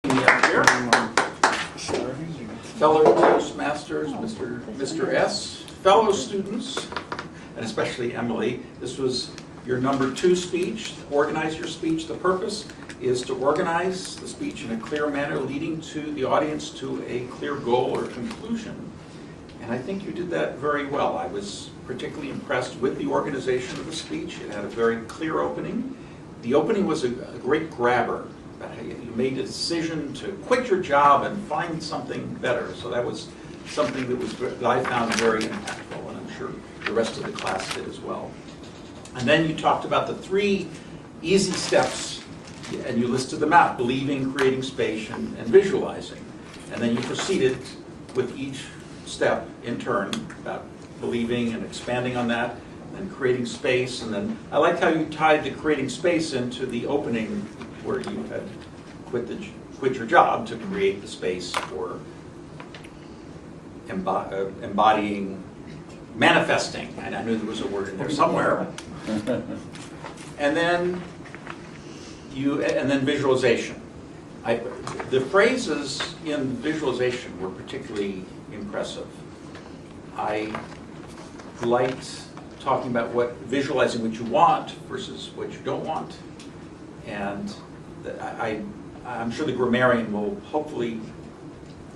Up here. Fellow Toastmasters, Mr. S, fellow students, and especially Emily, this was your number 2 speech. Organize your speech. The purpose is to organize the speech in a clear manner, leading to the audience to a clear goal or conclusion. And I think you did that very well. I was particularly impressed with the organization of the speech. It had a very clear opening. The opening was a great grabber. You made a decision to quit your job and find something better. So that was something that I found very impactful, and I'm sure the rest of the class did as well. And then you talked about the 3 easy steps, and you listed them out: believing, creating space, and visualizing. And then you proceeded with each step in turn about believing and expanding on that, and creating space. And then I liked how you tied the creating space into the opening where you had quit your job to create the space for embodying, manifesting. And I knew there was a word in there somewhere. And then visualization. The phrases in visualization were particularly impressive. I liked talking about visualizing what you want versus what you don't want. And I'm sure the grammarian will hopefully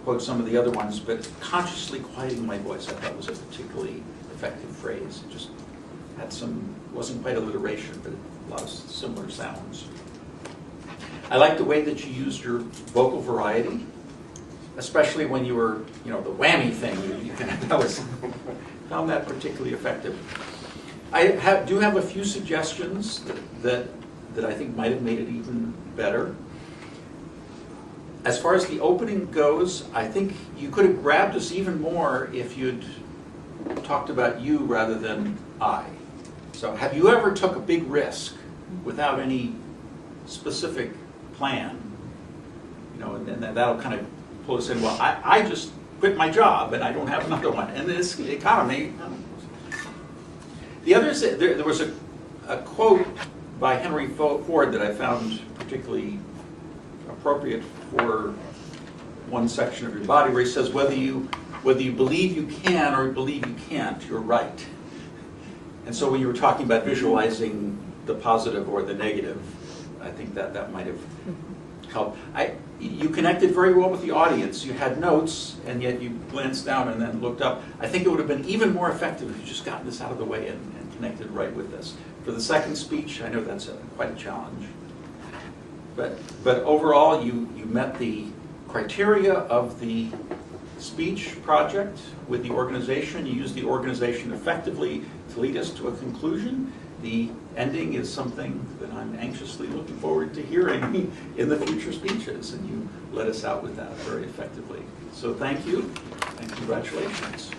quote some of the other ones, but consciously quieting my voice I thought was a particularly effective phrase. It just had wasn't quite alliteration, but a lot of similar sounds. I liked the way that you used your vocal variety, especially when you were, the whammy thing. Found that particularly effective. I do have a few suggestions that I think might have made it even better. As far as the opening goes, I think you could have grabbed us even more if you'd talked about you rather than I. So have you ever took a big risk without any specific plan? And that'll kind of pull us in, well, I just quit my job and I don't have another one. And this economy. The other is, there was a quote by Henry Ford that I found particularly appropriate for one section of your body, where he says, whether you believe you can or believe you can't, you're right. And so when you were talking about visualizing the positive or the negative, I think that might have helped. You connected very well with the audience. You had notes, and yet you glanced down and then looked up. I think it would have been even more effective if you just gotten this out of the way and connected right with this. For the second speech, I know that's quite a challenge. But overall, you met the criteria of the speech project with the organization. You used the organization effectively to lead us to a conclusion. The ending is something that I'm anxiously looking forward to hearing in the future speeches, and you led us out with that very effectively. So thank you, and congratulations.